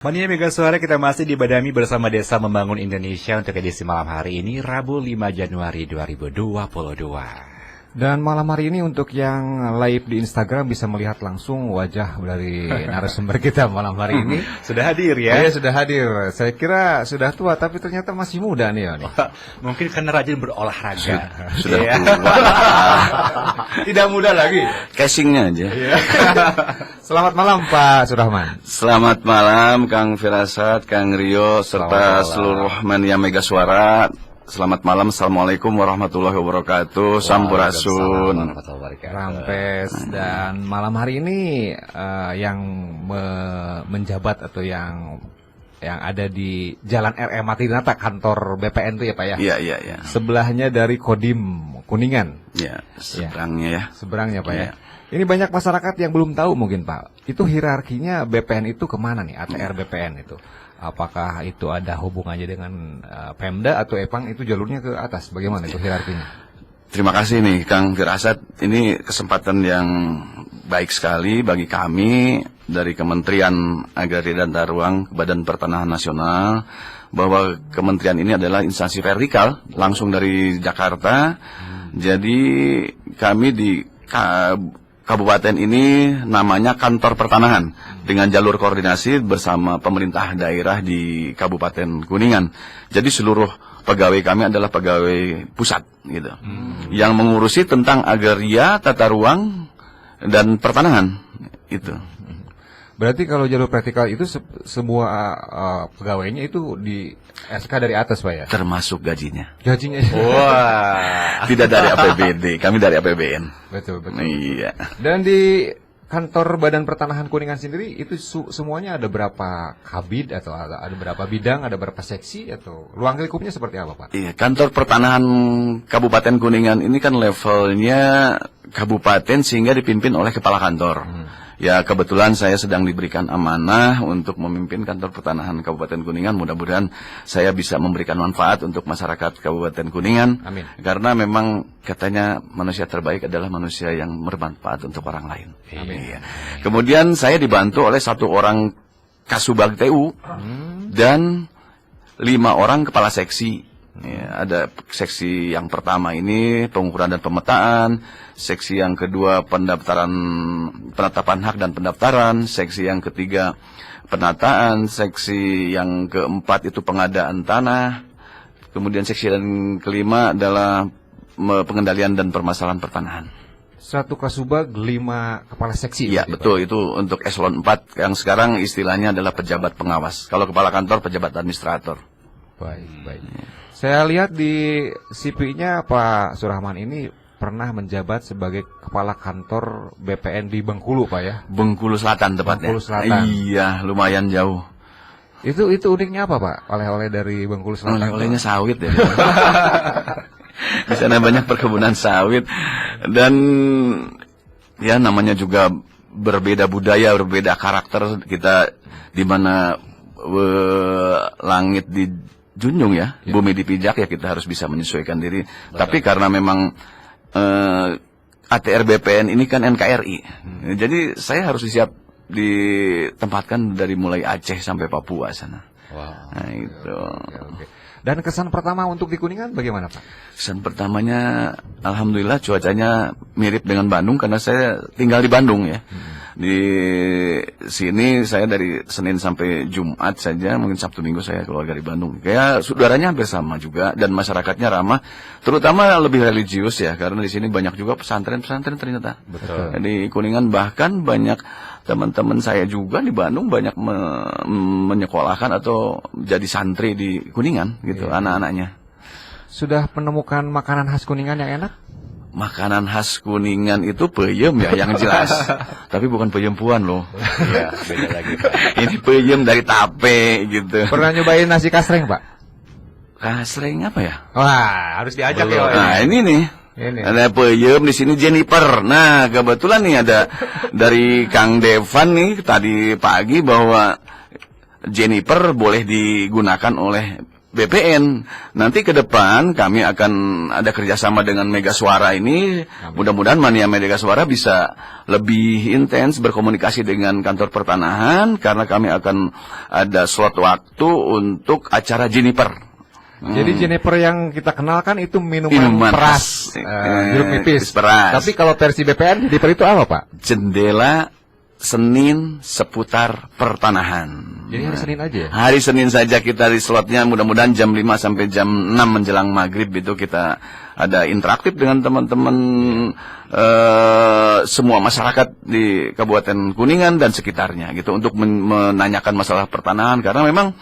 Mania Mega Suara, kita masih di Badami bersama Desa Membangun Indonesia untuk edisi malam hari ini, Rabu 5 Januari 2022. Dan malam hari ini untuk yang live di Instagram bisa melihat langsung wajah dari narasumber kita malam hari ini. Sudah hadir ya? Iya, sudah hadir. Saya kira sudah tua tapi ternyata masih muda nih. Mungkin karena rajin berolahraga. Sudah ya. tua. Tidak muda lagi. Casingnya aja. Selamat malam Pak Surahman. Selamat malam Kang Firasat, Kang Rio, serta seluruh mania Mega Suara. Selamat malam, Assalamualaikum warahmatullahi wabarakatuh. Sampurasun. Rampes. Dan malam hari ini yang menjabat atau yang ada di Jalan R.E. Martinata, kantor BPN itu ya Pak ya? Iya. Sebelahnya dari Kodim Kuningan. Iya, seberangnya ya. Seberangnya Pak Ya. ya. Ini banyak masyarakat yang belum tahu mungkin Pak. Itu hierarkinya BPN itu kemana nih? ATR BPN itu? Apakah itu ada hubungannya dengan Pemda atau EPANG itu jalurnya ke atas? Bagaimana itu hierarkinya? Terima kasih nih Kang Firasat. Ini kesempatan yang baik sekali bagi kami dari Kementerian Agraria dan Tata Ruang, Badan Pertanahan Nasional, bahwa kementerian ini adalah instansi vertikal langsung dari Jakarta. Jadi kami di Kabupaten ini namanya Kantor Pertanahan dengan jalur koordinasi bersama pemerintah daerah di Kabupaten Kuningan. Jadi seluruh pegawai kami adalah pegawai pusat gitu. Yang mengurusi tentang agraria, tata ruang dan pertanahan itu. Berarti kalau jalur vertikal itu semua pegawainya itu di SK dari atas Pak ya? Termasuk gajinya. Gajinya. Wah. Tidak dari APBD, kami dari APBN. Betul. Iya. Dan di kantor Badan Pertanahan Kuningan sendiri itu semuanya ada berapa kabid atau ada berapa bidang, ada berapa seksi atau ruang lingkupnya seperti apa Pak? Iya, kantor pertanahan Kabupaten Kuningan ini kan levelnya kabupaten sehingga dipimpin oleh kepala kantor. Ya kebetulan saya sedang diberikan amanah untuk memimpin kantor pertanahan Kabupaten Kuningan. Mudah-mudahan saya bisa memberikan manfaat untuk masyarakat Kabupaten Kuningan. Amin. Karena memang katanya manusia terbaik adalah manusia yang bermanfaat untuk orang lain. Amin. Iya. Kemudian saya dibantu oleh 1 orang Kasubag TU dan 5 orang kepala seksi. Ya, ada seksi yang pertama ini pengukuran dan pemetaan, seksi yang kedua penetapan hak dan pendaftaran, seksi yang ketiga penataan, seksi yang keempat itu pengadaan tanah, kemudian seksi yang kelima adalah pengendalian dan permasalahan pertanahan. 1 Kasubag, 5 kepala seksi. Iya betul, itu untuk eselon 4 yang sekarang istilahnya adalah pejabat pengawas. Kalau kepala kantor pejabat administrator. Baik. Saya lihat di CV-nya Pak Surahman ini pernah menjabat sebagai kepala kantor BPN di Bengkulu Pak ya? Bengkulu Selatan tepatnya. Bengkulu Selatan. Iya, lumayan jauh. Itu uniknya apa Pak? Oleh-oleh dari Bengkulu Selatan. Oleh-olehnya sawit ya. Di sana banyak perkebunan sawit dan ya namanya juga berbeda budaya, berbeda karakter kita, di mana langit dijunjung ya, bumi dipijak ya, kita harus bisa menyesuaikan diri. Tapi karena memang ATR BPN ini kan NKRI, jadi saya harus siap ditempatkan dari mulai Aceh sampai Papua sana. Wow. Nah itu. Oke. Dan kesan pertama untuk di Kuningan bagaimana Pak? Kesan pertamanya, alhamdulillah cuacanya mirip dengan Bandung karena saya tinggal di Bandung ya. Di sini saya dari Senin sampai Jumat saja, mungkin Sabtu Minggu saya keluar dari Bandung. Kayak saudaranya hampir sama juga dan masyarakatnya ramah, terutama lebih religius ya, karena di sini banyak juga pesantren-pesantren ternyata. Betul. Di Kuningan bahkan banyak teman-teman saya juga di Bandung banyak menyekolahkan atau jadi santri di Kuningan gitu, anak-anaknya. Sudah menemukan makanan khas Kuningan yang enak? Makanan khas Kuningan itu peyem ya yang jelas. Tapi bukan peyem puan loh. Iya, beda lagi Pak. Ini peyem dari tape gitu. Pernah nyobain nasi kasreng Pak? Kasreng apa ya? Wah, harus diajak ya. Nah, ini nih. Ini. Ada peyem di sini Jennifer. Nah, kebetulan nih ada dari Kang Devan nih tadi pagi bahwa Jennifer boleh digunakan oleh BPN. Nanti ke depan kami akan ada kerjasama dengan Mega Suara ini. Mudah-mudahan Mania Mega Suara bisa lebih intens berkomunikasi dengan kantor pertanahan, karena kami akan ada slot waktu untuk acara Juniper. Jadi Juniper yang kita kenalkan itu minuman Minuman peras, jeruk nipis. peras. Tapi kalau versi BPN Juniper itu apa, Pak? Jendela Senin seputar pertanahan. Jadi hari Senin aja ya? Hari Senin saja kita di slotnya, mudah-mudahan jam 5 sampai jam 6 menjelang maghrib itu kita ada interaktif dengan teman-teman semua masyarakat di Kabupaten Kuningan dan sekitarnya gitu, untuk menanyakan masalah pertanahan, karena memang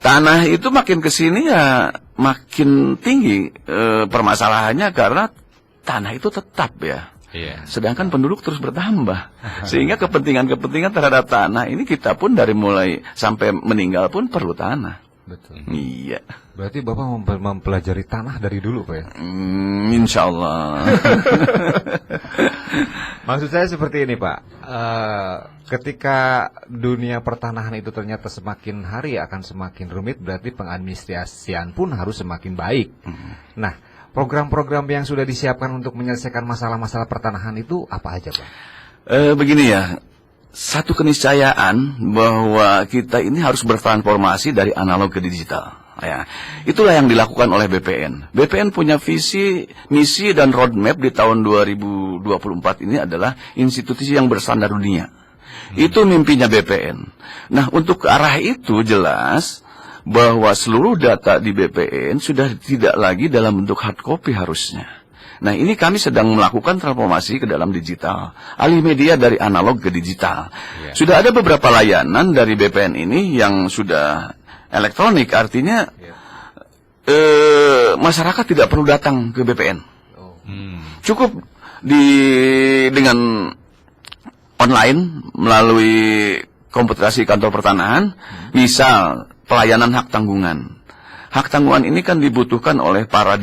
tanah itu makin kesini ya makin tinggi permasalahannya, karena tanah itu tetap ya. Iya. Sedangkan penduduk terus bertambah, sehingga kepentingan-kepentingan terhadap tanah ini kita pun dari mulai sampai meninggal pun perlu tanah. Betul. Iya. Berarti Bapak mempelajari tanah dari dulu, Pak ya? Insya Allah. Maksud saya seperti ini, Pak. Ketika dunia pertanahan itu ternyata semakin hari akan semakin rumit, berarti pengadministrasian pun harus semakin baik. Nah, program-program yang sudah disiapkan untuk menyelesaikan masalah-masalah pertanahan itu apa aja, Pak? Begini ya, satu keniscayaan bahwa kita ini harus bertransformasi dari analog ke digital. Ya, itulah yang dilakukan oleh BPN. BPN punya visi, misi, dan roadmap di tahun 2024 ini adalah institusi yang berstandar dunia. Itu mimpinya BPN. Nah, untuk ke arah itu jelas bahwa seluruh data di BPN sudah tidak lagi dalam bentuk hard copy harusnya. Nah, ini kami sedang melakukan transformasi ke dalam digital, alih media dari analog ke digital. Sudah ada beberapa layanan dari BPN ini yang sudah elektronik, artinya masyarakat tidak perlu datang ke BPN. Cukup dengan online melalui komputerasi kantor pertanahan, misal pelayanan hak tanggungan. Hak tanggungan ini kan dibutuhkan oleh para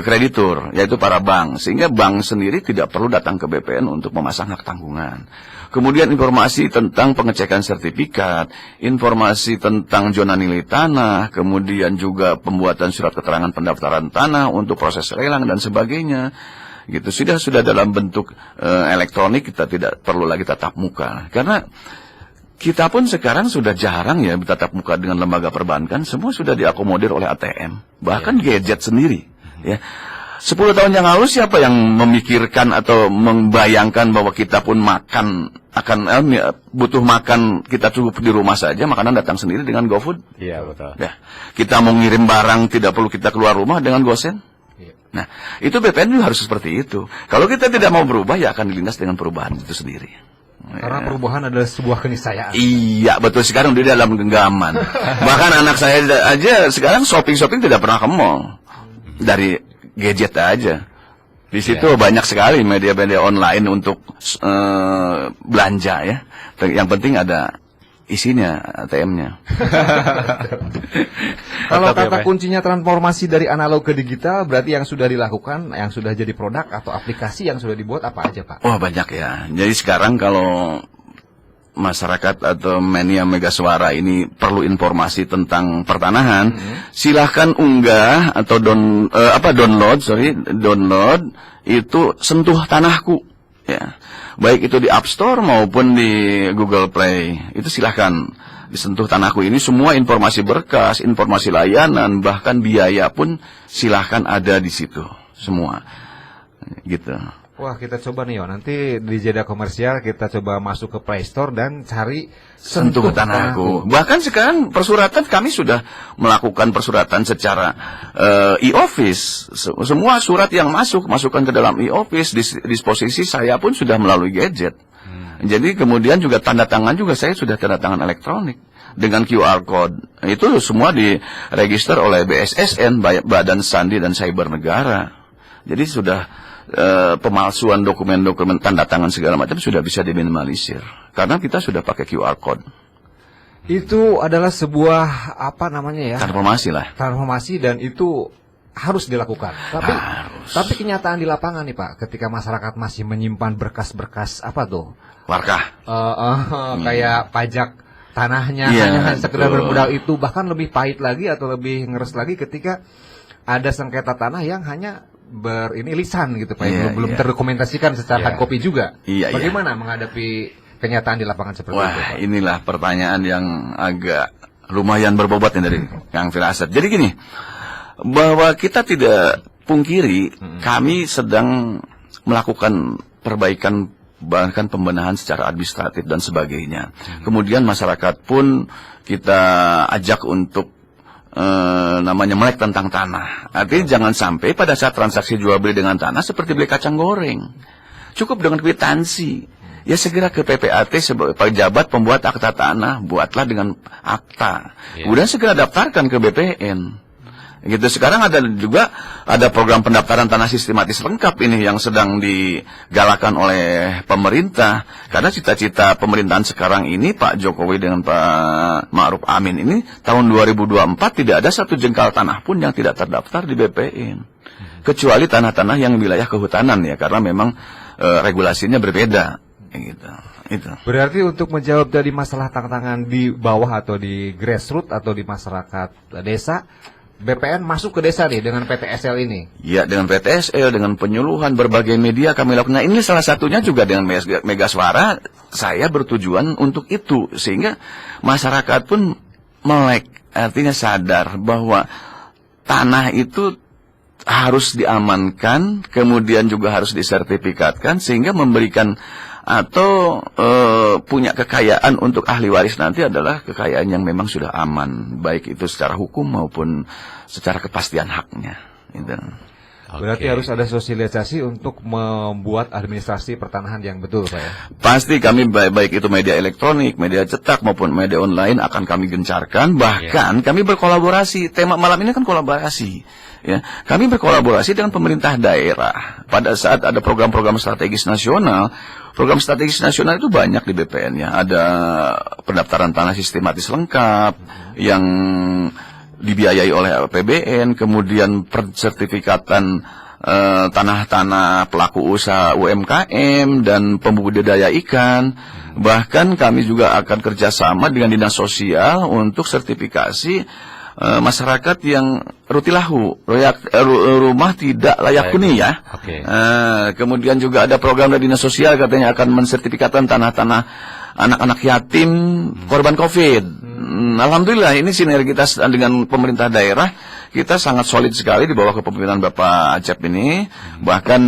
kreditur, yaitu para bank, sehingga bank sendiri tidak perlu datang ke BPN untuk memasang hak tanggungan. Kemudian informasi tentang pengecekan sertifikat, informasi tentang zona nilai tanah, kemudian juga pembuatan surat keterangan pendaftaran tanah untuk proses lelang dan sebagainya. Gitu, sudah dalam bentuk elektronik, kita tidak perlu lagi tatap muka, karena kita pun sekarang sudah jarang ya bertatap muka dengan lembaga perbankan, semua sudah diakomodir oleh ATM, bahkan gadget sendiri. Ya, 10 tahun yang lalu siapa yang memikirkan atau membayangkan bahwa kita pun butuh makan, kita cukup di rumah saja, makanan datang sendiri dengan GoFood. Iya, betul. Ya, kita mau ngirim barang tidak perlu kita keluar rumah dengan GoSend. Nah, itu BPN juga harus seperti itu. Kalau kita tidak mau berubah, ya akan dilindas dengan perubahan itu sendiri. Karena perubahan adalah sebuah keniscayaan. Iya, betul, sekarang di dalam genggaman. Bahkan anak saya aja sekarang shopping tidak pernah ke mall. Dari gadget aja. Di situ banyak sekali media-media online untuk belanja ya. Yang penting ada isinya, ATM-nya. Kalau kata kuncinya transformasi dari analog ke digital, berarti yang sudah dilakukan, yang sudah jadi produk atau aplikasi yang sudah dibuat apa aja, Pak? Oh, banyak ya. Jadi sekarang kalau masyarakat atau Mania Mega Suara ini perlu informasi tentang pertanahan, silahkan unggah atau download itu Sentuh Tanahku. Ya, baik itu di App Store maupun di Google Play, itu silahkan disentuh Tanahku. Ini semua informasi berkas, informasi layanan, bahkan biaya pun silahkan ada di situ semua, gitu. Wah, kita coba nih, nanti di jeda komersial kita coba masuk ke Play Store dan cari Sentuh Tanahku. Bahkan sekarang persuratan kami sudah melakukan persuratan secara e-office. Semua surat yang masukkan ke dalam e-office, disposisi saya pun sudah melalui gadget. Jadi kemudian juga tanda tangan juga saya sudah tanda tangan elektronik dengan QR code. Itu semua diregister oleh BSSN, Badan Sandi dan Cyber Negara. Jadi sudah pemalsuan dokumen-dokumen tanda tangan segala macam sudah bisa diminimalisir karena kita sudah pakai QR code. Itu adalah sebuah transformasi dan itu harus dilakukan. Tapi kenyataan di lapangan nih, Pak, ketika masyarakat masih menyimpan berkas-berkas apa tuh? Warkah. Kayak pajak tanahnya, Iya, hanya sekedar betul. bermodal itu, bahkan lebih pahit lagi atau lebih ngeres lagi ketika ada sengketa tanah yang hanya lisan gitu Pak, Iya, belum iya. terdokumentasikan secara Iya. hard copy juga. Iya, iya. Bagaimana menghadapi kenyataan di lapangan seperti itu, Pak? Wah, inilah pertanyaan yang agak lumayan berbobot nih dari Kang Firasat. Jadi gini, bahwa kita tidak pungkiri kami sedang melakukan perbaikan, bahkan pembenahan secara administratif dan sebagainya. Kemudian masyarakat pun kita ajak untuk namanya melek tentang tanah. Artinya jangan sampai pada saat transaksi jual beli dengan tanah seperti beli kacang goreng. Cukup dengan kwitansi. Ya segera ke PPAT sebagai pejabat pembuat akta tanah, buatlah dengan akta. Kemudian segera daftarkan ke BPN. Gitu. Sekarang ada program pendaftaran tanah sistematis lengkap ini yang sedang digalakan oleh pemerintah. Karena cita-cita pemerintahan sekarang ini Pak Jokowi dengan Pak Ma'ruf Amin ini tahun 2024 tidak ada satu jengkal tanah pun yang tidak terdaftar di BPN. Kecuali tanah-tanah yang wilayah kehutanan ya, karena memang regulasinya berbeda. Gitu. Itu. Berarti untuk menjawab dari masalah tantangan di bawah atau di grassroots atau di masyarakat desa, BPN masuk ke desa nih dengan PTSL ini. Ya, dengan PTSL, dengan penyuluhan berbagai media kami lakukan. Nah, ini salah satunya juga dengan Mega Suara, saya bertujuan untuk itu sehingga masyarakat pun melek, artinya sadar bahwa tanah itu harus diamankan, kemudian juga harus disertifikatkan sehingga memberikan atau punya kekayaan untuk ahli waris nanti adalah kekayaan yang memang sudah aman, baik itu secara hukum maupun secara kepastian haknya. Gitu. Berarti harus ada sosialisasi untuk membuat administrasi pertanahan yang betul, Pak ya? Pasti kami baik itu media elektronik, media cetak maupun media online akan kami gencarkan. Bahkan kami berkolaborasi. Tema malam ini kan kolaborasi. Ya, kami berkolaborasi dengan pemerintah daerah. Pada saat ada program-program strategis nasional, program strategis nasional itu banyak di BPN ya. Ada pendaftaran tanah sistematis lengkap yang dibiayai oleh APBN, kemudian sertifikatan tanah-tanah pelaku usaha UMKM dan pembudidaya ikan. Bahkan kami juga akan kerjasama dengan dinas sosial untuk sertifikasi masyarakat yang rutilahu, rumah tidak layak huni ya. Kemudian juga ada program dari dinas sosial katanya akan mensertifikatkan tanah-tanah anak-anak yatim korban COVID. Alhamdulillah ini sinergitas dengan pemerintah daerah kita sangat solid sekali di bawah kepemimpinan Bapak Acep ini. Bahkan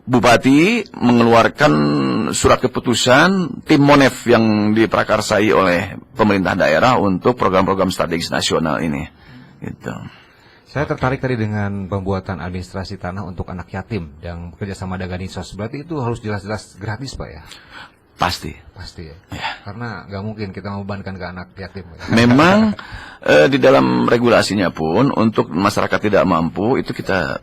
Bupati mengeluarkan surat keputusan tim Monef yang diprakarsai oleh pemerintah daerah untuk program-program strategis nasional ini. Gitu. Saya tertarik tadi dengan pembuatan administrasi tanah untuk anak yatim yang bekerja sama dengan Dinsos. Berarti itu harus jelas-jelas gratis, Pak ya? Pasti. Pasti ya. Ya. Karena nggak mungkin kita membebankan ke anak yatim. Ya? Memang di dalam regulasinya pun untuk masyarakat tidak mampu itu kita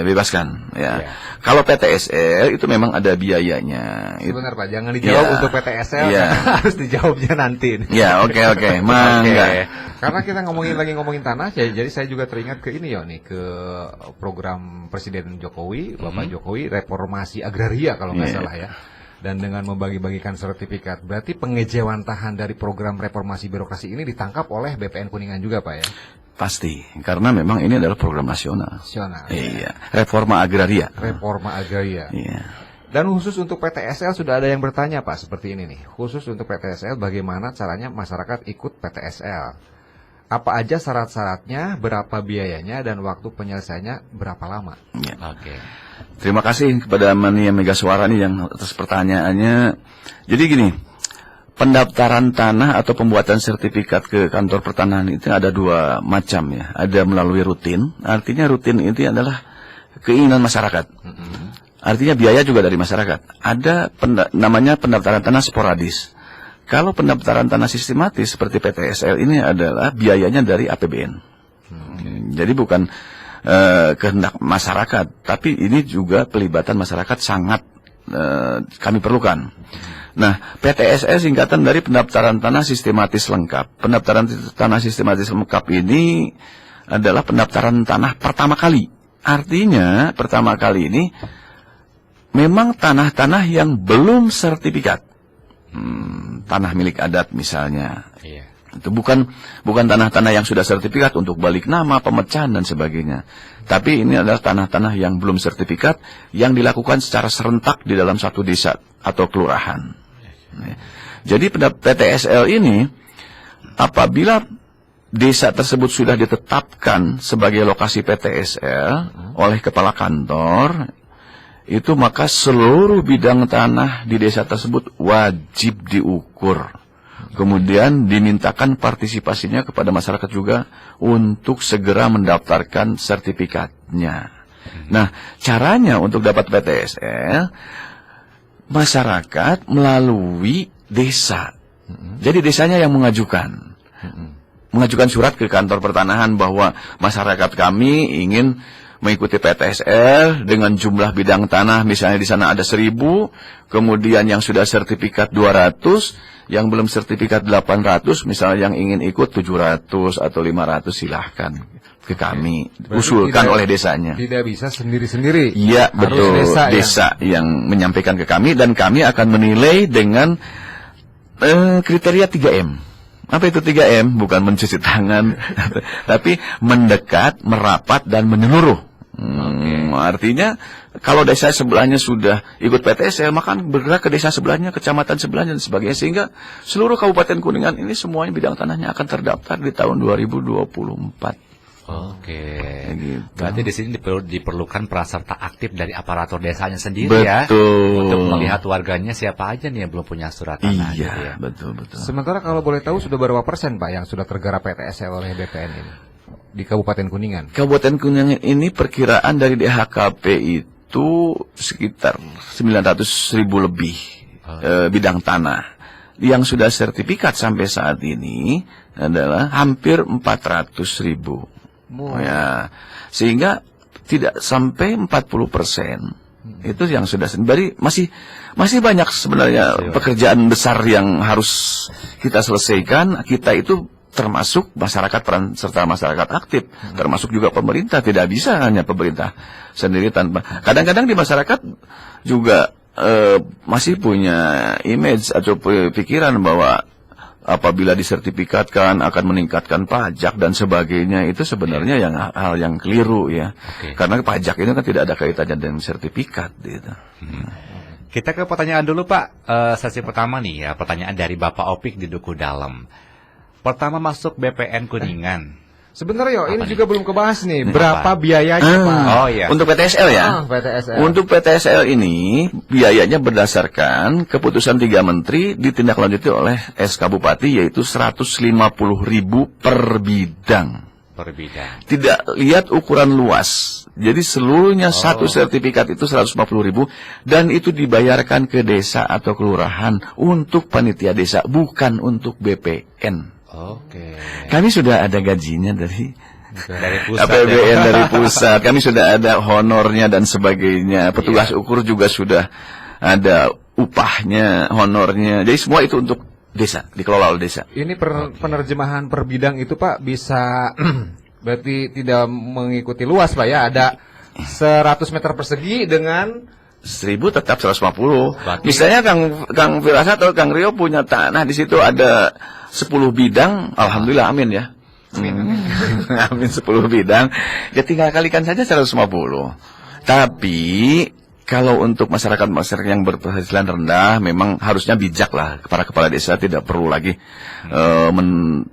bebaskan ya. Kalau PTSL itu memang ada biayanya. Sebentar Pak, jangan dijawab untuk PTSL, harus dijawabnya nanti. Ya, oke. Mangga. Karena kita ngomongin tanah, jadi saya juga teringat ke ini ya nih, ke program Presiden Jokowi, Bapak Jokowi, reformasi agraria kalau nggak salah ya. Dan dengan membagi-bagikan sertifikat, berarti pengejawantahan dari program reformasi birokrasi ini ditangkap oleh BPN Kuningan juga Pak ya? Pasti, karena memang ini adalah program nasional. Iya, reforma agraria. Reforma agraria. Iya. Dan khusus untuk PTSL sudah ada yang bertanya Pak seperti ini nih. Khusus untuk PTSL bagaimana caranya masyarakat ikut PTSL? Apa aja syarat-syaratnya, berapa biayanya, dan waktu penyelesaiannya berapa lama? Ya. Terima kasih kepada Mania Mega Suara nih yang atas pertanyaannya. Jadi gini, pendaftaran tanah atau pembuatan sertifikat ke kantor pertanahan itu ada dua macam ya. Ada melalui rutin, artinya rutin itu adalah keinginan masyarakat. Artinya biaya juga dari masyarakat. Ada namanya pendaftaran tanah sporadis. Kalau pendaftaran tanah sistematis seperti PTSL ini adalah biayanya dari APBN. Jadi bukan kehendak masyarakat, tapi ini juga pelibatan masyarakat sangat kami perlukan. Nah, PTSL singkatan dari pendaftaran tanah sistematis lengkap. Pendaftaran tanah sistematis lengkap ini adalah pendaftaran tanah pertama kali. Artinya pertama kali ini memang tanah-tanah yang belum sertifikat. tanah milik adat misalnya. Iya. Itu bukan tanah-tanah yang sudah sertifikat untuk balik nama, pemecahan dan sebagainya. Tapi ini adalah tanah-tanah yang belum sertifikat yang dilakukan secara serentak di dalam satu desa atau kelurahan. Jadi pada PTSL ini apabila desa tersebut sudah ditetapkan sebagai lokasi PTSL oleh kepala kantor, itu maka seluruh bidang tanah di desa tersebut wajib diukur. Kemudian dimintakan partisipasinya kepada masyarakat juga untuk segera mendaftarkan sertifikatnya. Nah, caranya untuk dapat PTSL, masyarakat melalui desa. Jadi desanya yang mengajukan. Mengajukan surat ke kantor pertanahan bahwa masyarakat kami ingin mengikuti PTSL dengan jumlah bidang tanah, misalnya di sana ada 1.000, kemudian yang sudah sertifikat 200, yang belum sertifikat 800, misalnya yang ingin ikut 700 atau 500, silahkan ke kami, usulkan oleh desanya. Tidak bisa sendiri-sendiri. Iya, betul. Desa yang menyampaikan ke kami, dan kami akan menilai dengan kriteria 3M. Apa itu 3M? Bukan mencuci tangan, tapi mendekat, merapat, dan menyeluruh. Artinya kalau desa sebelahnya sudah ikut PTSL, maka bergerak ke desa sebelahnya, kecamatan sebelahnya dan sebagainya, sehingga seluruh Kabupaten Kuningan ini semuanya bidang tanahnya akan terdaftar di tahun 2024. Oke. Gitu. Berarti di sini diperlukan peran serta aktif dari aparatur desanya sendiri. Betul. Ya. Untuk melihat warganya siapa aja nih yang belum punya surat tanah. Iya, gitu ya. betul. Sementara kalau boleh tahu sudah berapa persen Pak yang sudah tergarap PTSL oleh BPN ini di Kabupaten Kuningan? Kabupaten Kuningan ini perkiraan dari DHKP itu sekitar 900.000 lebih bidang tanah. Yang sudah sertifikat sampai saat ini adalah hampir 400.000. Ya, sehingga tidak sampai 40%. Itu yang sudah sendiri. Masih banyak sebenarnya pekerjaan besar yang harus kita selesaikan. Kita itu termasuk masyarakat, peran serta masyarakat aktif, termasuk juga pemerintah. Tidak bisa hanya pemerintah sendiri tanpa. Kadang-kadang di masyarakat juga masih punya image atau pikiran bahwa apabila disertifikatkan akan meningkatkan pajak dan sebagainya. Itu sebenarnya hal yang keliru ya. Karena pajak itu kan tidak ada kaitannya dengan sertifikat gitu. Kita ke pertanyaan dulu Pak. Sesi pertama nih ya, pertanyaan dari Bapak Opik di Duku Dalam. Pertama masuk BPN Kuningan. Sebentar yo, ini nih? juga belum kebahas nih. Berapa biayanya Pak? Oh iya. Untuk PTSL ya? PTSL. Untuk PTSL ini biayanya berdasarkan keputusan 3 menteri ditindaklanjuti oleh SK Bupati, yaitu 150.000 per bidang. Per bidang. Tidak lihat ukuran luas. Jadi seluruhnya satu sertifikat itu 150.000, dan itu dibayarkan ke desa atau kelurahan untuk panitia desa, bukan untuk BPN. Oke. Kami sudah ada gajinya dari pusat. APBN dari pusat. Kami sudah ada honornya dan sebagainya. Petugas ukur juga sudah ada upahnya, honornya. Jadi semua itu untuk desa, dikelola oleh desa. Ini penerjemahan per bidang itu Pak bisa berarti tidak mengikuti luas Pak ya. Ada 100 meter persegi dengan 1.000 tetap 150. Misalnya Kang Firasat atau Kang Rio punya tanah di situ ada 10 bidang, alhamdulillah, amin ya. Amin 10 bidang. Ya tinggal kalikan saja 150. Tapi kalau untuk masyarakat yang berpenghasilan rendah, memang harusnya bijak lah. Para kepala desa tidak perlu lagi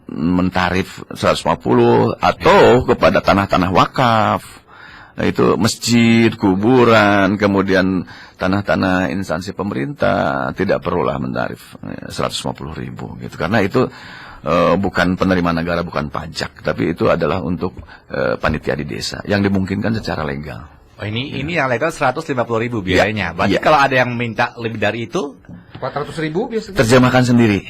mentarif 150 atau kepada tanah-tanah wakaf. Nah, itu masjid, kuburan, kemudian tanah-tanah instansi pemerintah tidak perlulah mentarif 150.000 gitu. Karena itu bukan penerimaan negara, bukan pajak, tapi itu adalah untuk panitia di desa yang dimungkinkan secara legal. Oh, ini yang legal 150.000 biayanya. Berarti kalau ada yang minta lebih dari itu 400.000 biasanya. Terjemahkan sendiri.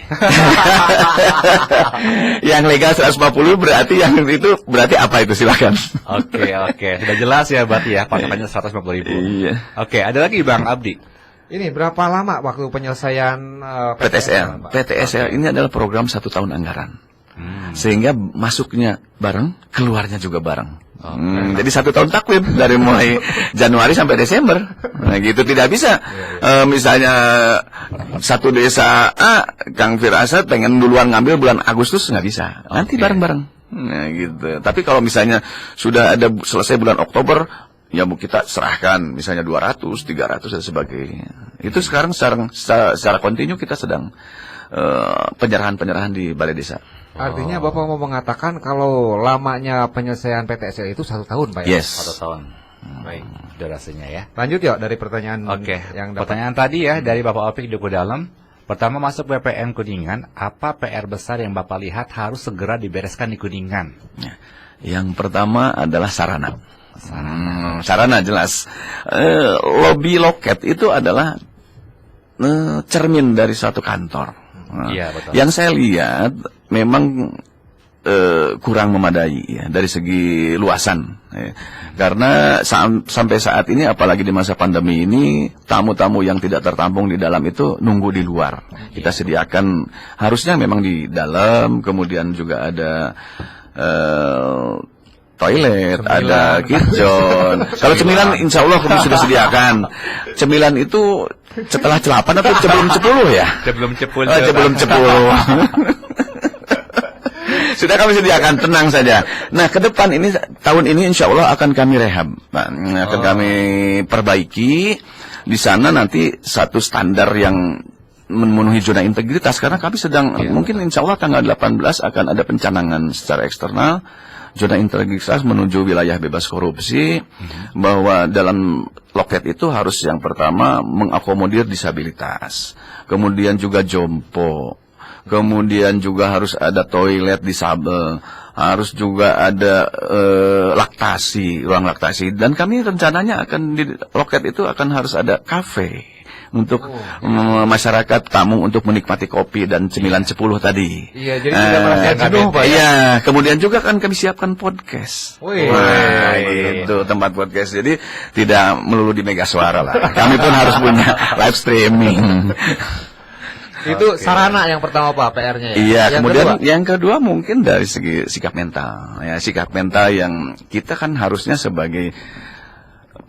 Yang legal 150 berarti yang itu berarti apa itu, silakan. Oke. Sudah jelas ya berarti ya, patokannya 150.000. Iya. Oke, ada lagi Bang Abdi. Ini berapa lama waktu penyelesaian PTSL? PTSL ini adalah program 1 tahun anggaran. sehingga masuknya bareng, keluarnya juga bareng. Jadi 1 tahun takwim dari mulai Januari sampai Desember. Nah gitu, tidak bisa. Misalnya satu desa A, Kang Firasat pengen duluan ngambil bulan Agustus, nggak bisa. Nanti bareng-bareng. Nah gitu. Tapi kalau misalnya sudah ada selesai bulan Oktober, ya Bu, kita serahkan misalnya 200, 300 dan sebagainya. Itu sekarang secara kontinu kita sedang penyerahan di Balai Desa. Artinya Bapak mau mengatakan kalau lamanya penyelesaian PTSL itu 1 tahun, Pak ya? Yes. 1 tahun. Baik, durasinya ya. Lanjut yuk dari pertanyaan yang dapat. Pertanyaan tadi ya dari Bapak Opik Duku Dalam. Pertama, masuk BPN Kuningan, apa PR besar yang Bapak lihat harus segera dibereskan di Kuningan? Yang pertama adalah sarana. Sarana jelas. Lobi loket itu adalah cermin dari suatu kantor. Iya, betul. Yang saya lihat memang kurang memadai ya, dari segi luasan. Karena sampai saat ini, apalagi di masa pandemi ini, tamu-tamu yang tidak tertampung di dalam itu nunggu di luar. Kita sediakan, harusnya memang di dalam, kemudian juga ada toilet, ada kitchen. Kalau cemilan insya Allah kami sudah sediakan. Cemilan itu setelah celapan atau sebelum 10 ya? Sebelum cepul. Sebelum 10. Sudah kami sediakan, tenang saja. Nah, ke depan ini, tahun ini insya Allah akan kami rehab, Pak. Akan kami perbaiki. Di sana nanti satu standar yang memenuhi zona integritas. Karena kami sedang, mungkin insya Allah tanggal 18 akan ada pencanangan secara eksternal. Zona integritas menuju wilayah bebas korupsi, bahwa dalam loket itu harus yang pertama mengakomodir disabilitas, kemudian juga jompo, kemudian juga harus ada toilet disabel, harus juga ada laktasi, ruang laktasi, dan kami rencananya akan di loket itu akan harus ada kafe untuk masyarakat tamu untuk menikmati kopi dan cemilan 10 tadi. Iya, jadi tidak merasa jenuh, Pak. Iya, kemudian juga kan kami siapkan podcast. Wah, itu tempat podcast. Jadi tidak melulu di Mega Suara lah. Kami pun harus punya live streaming. Itu sarana yang pertama, Pak, PR-nya ya. Iya, kemudian yang kedua mungkin dari segi sikap mental. Ya, sikap mental yang kita kan harusnya sebagai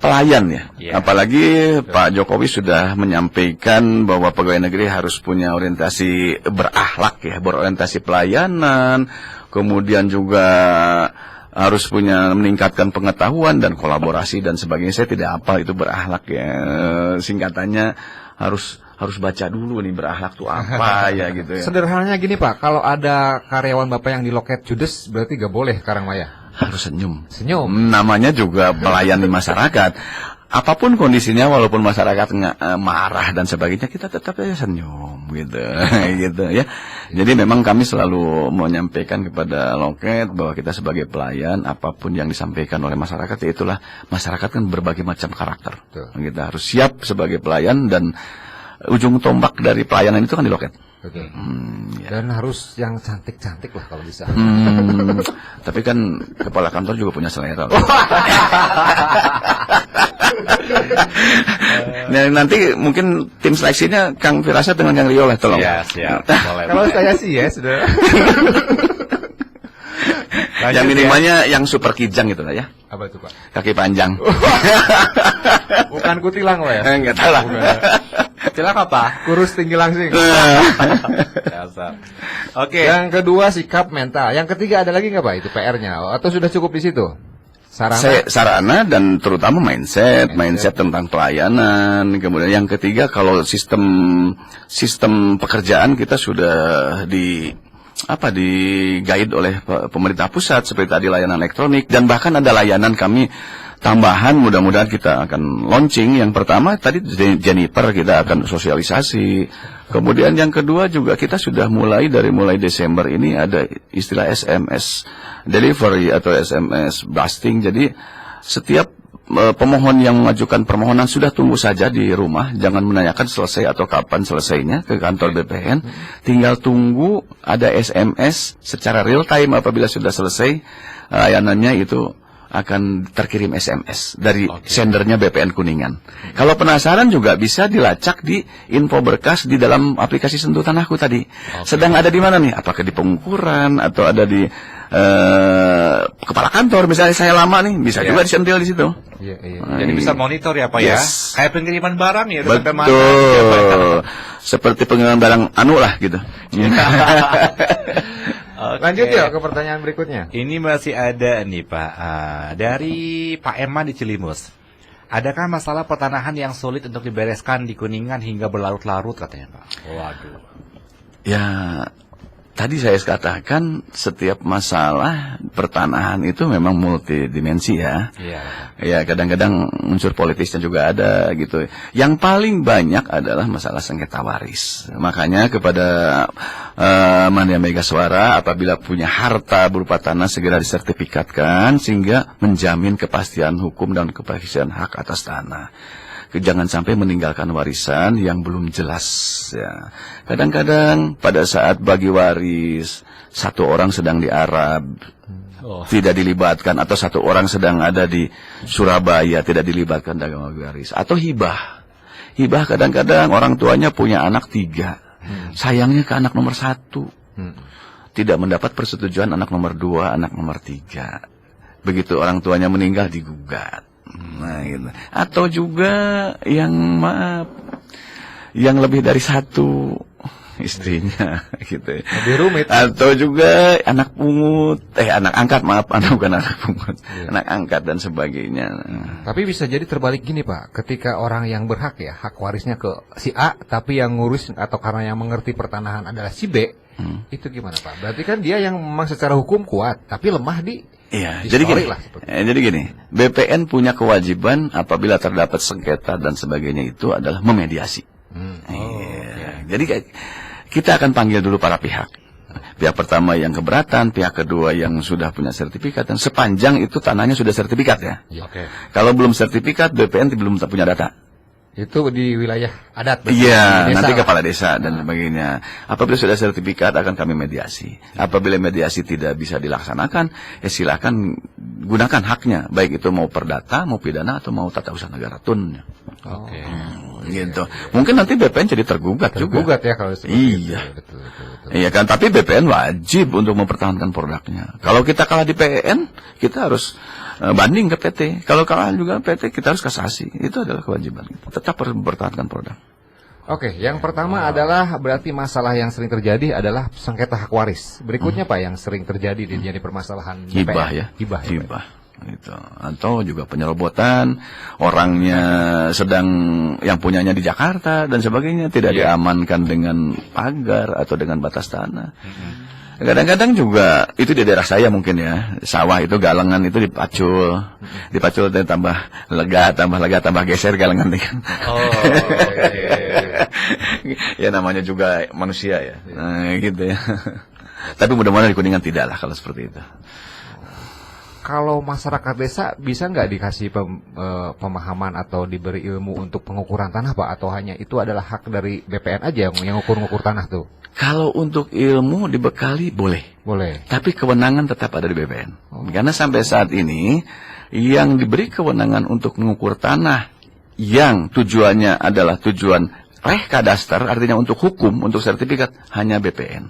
pelayan ya. Apalagi Pak Jokowi sudah menyampaikan bahwa pegawai negeri harus punya orientasi berakhlak ya, berorientasi pelayanan, kemudian juga harus punya meningkatkan pengetahuan dan kolaborasi dan sebagainya. Saya tidak apa itu berakhlak ya. Singkatannya harus baca dulu nih berakhlak tuh apa ya gitu ya. Sederhananya gini, Pak, kalau ada karyawan Bapak yang di loket judes berarti gak boleh Karangmaya. Harus senyum. Senyum. Namanya juga melayani masyarakat. Apapun kondisinya, walaupun masyarakat marah dan sebagainya, kita tetap aja senyum gitu, gitu ya. Jadi memang kami selalu menyampaikan kepada loket bahwa kita sebagai pelayan, apapun yang disampaikan oleh masyarakat, itulah masyarakat kan berbagai macam karakter. Kita harus siap sebagai pelayan, dan ujung tombak dari pelayanan itu kan di loket. Dan harus yang cantik-cantik lah kalau bisa. Tapi kan kepala kantor juga punya selera. Nah, nanti mungkin tim seleksinya Kang Firasat dengan Kang Rio lah, tolong. Ya, siap. Kalau saya sih ya sudah. Yang minimalnya yang super kijang gitu lah ya. Apa itu, Pak? Kaki panjang. Bukan kutilang, Pak ya? Enggak tahu lah. Kutilang apa? Kurus tinggi langsing. Oke. Yang kedua sikap mental. Yang ketiga ada lagi nggak, Pak? Itu PR-nya atau sudah cukup di situ? Sarana dan terutama mindset tentang pelayanan. Kemudian yang ketiga, kalau sistem pekerjaan kita sudah di guide oleh pemerintah pusat, seperti tadi layanan elektronik, dan bahkan ada layanan kami tambahan, mudah-mudahan kita akan launching. Yang pertama tadi Jennifer, kita akan sosialisasi. Kemudian yang kedua juga kita sudah mulai Desember ini ada istilah SMS delivery atau SMS blasting. Jadi setiap pemohon yang mengajukan permohonan sudah tunggu saja di rumah, jangan menanyakan selesai atau kapan selesainya ke kantor BPN, tinggal tunggu ada SMS secara real time apabila sudah selesai layanannya itu akan terkirim SMS dari sendernya BPN Kuningan. Kalau penasaran juga bisa dilacak di info berkas di dalam aplikasi Sentuh Tanahku tadi. Sedang ada di mana nih? Apakah di pengukuran atau ada di kepala kantor? Misalnya saya lama nih, bisa juga disentil di situ. Iya, iya. Jadi bisa monitor ya Pak ya. Yes. Kayak pengiriman barang ya. udah sampai mana. Betul. Seperti pengiriman barang anu lah gitu. Oke. Lanjut ya ke pertanyaan berikutnya. Ini masih ada nih Pak, dari Pak Eman di Cilimus. Adakah masalah pertanahan yang sulit untuk dibereskan di Kuningan hingga berlarut-larut katanya Pak? Waduh. Ya, tadi saya katakan setiap masalah pertanahan itu memang multidimensi ya. Iya. Ya, kadang-kadang unsur politisnya juga ada gitu. Yang paling banyak adalah masalah sengketa waris. Makanya kepada Mania Mega Suara, apabila punya harta berupa tanah segera disertifikatkan sehingga menjamin kepastian hukum dan kepastian hak atas tanah. Jangan sampai meninggalkan warisan yang belum jelas ya. Kadang-kadang pada saat bagi waris, satu orang sedang di Arab, tidak dilibatkan, atau satu orang sedang ada di Surabaya, tidak dilibatkan dalam bagi waris, atau hibah. Hibah kadang-kadang orang tuanya punya anak 3, sayangnya ke anak nomor 1, tidak mendapat persetujuan anak nomor 2, anak nomor 3. Begitu orang tuanya meninggal digugat. Nah, gitu. Atau juga yang yang lebih dari 1 istrinya gitu. Lebih rumit. Atau juga anak pungut, anak angkat, maaf, bukan anak pungut, anak angkat dan sebagainya. Tapi bisa jadi terbalik gini Pak, ketika orang yang berhak ya, hak warisnya ke si A, tapi yang ngurus atau karena yang mengerti pertanahan adalah si B, itu gimana Pak? Berarti kan dia yang memang secara hukum kuat, tapi lemah di Iya, di jadi story gini, lah, seperti jadi gini, BPN punya kewajiban apabila terdapat sengketa dan sebagainya itu adalah memediasi. Iya. Jadi kita akan panggil dulu para pihak. Pihak pertama yang keberatan, pihak kedua yang sudah punya sertifikat, dan sepanjang itu tanahnya sudah sertifikat ya. Oke. Kalau belum sertifikat, BPN belum punya data. Itu di wilayah adat. Iya, di desa nanti lah. kepala desa dan sebagainya. Apabila sudah sertifikat akan kami mediasi. Apabila mediasi tidak bisa dilaksanakan, ya silakan gunakan haknya, baik itu mau perdata, mau pidana atau mau tata usaha negara tun. Oke. Gitu. Mungkin nanti BPN jadi tergugat juga. Tergugat ya kalau seperti Iya. itu. Betul. Iya kan, tapi BPN wajib untuk mempertahankan produknya. Kalau kita kalah di PN, kita harus banding ke PT. Kalau kalah juga PT, kita harus kasasi. Itu adalah kewajiban. Tetap harus mempertahankan produk. Oke, yang pertama adalah berarti masalah yang sering terjadi adalah sengketa hak waris. Berikutnya Pak yang sering terjadi jadi permasalahan Hibah BPN. ya. Hibah. Hibah. Gitu. Atau juga penyerobotan, orangnya sedang yang punyanya di Jakarta dan sebagainya tidak diamankan dengan pagar atau dengan batas tanah. Kadang-kadang juga itu di daerah saya mungkin ya, sawah itu galengan itu dipacul dan tambah lega, tambah geser galengan kan. Ya namanya juga manusia ya, nah, gitu ya. Tapi mudah-mudahan di Kuningan tidak lah kalau seperti itu. Kalau masyarakat desa bisa nggak dikasih pemahaman atau diberi ilmu untuk pengukuran tanah Pak? Atau hanya itu adalah hak dari BPN aja yang ngukur-ngukur tanah tuh? Kalau untuk ilmu dibekali boleh. Boleh. Tapi kewenangan tetap ada di BPN. Karena sampai saat ini yang diberi kewenangan untuk mengukur tanah yang tujuannya adalah tujuan kadaster, artinya untuk hukum, untuk sertifikat, hanya BPN.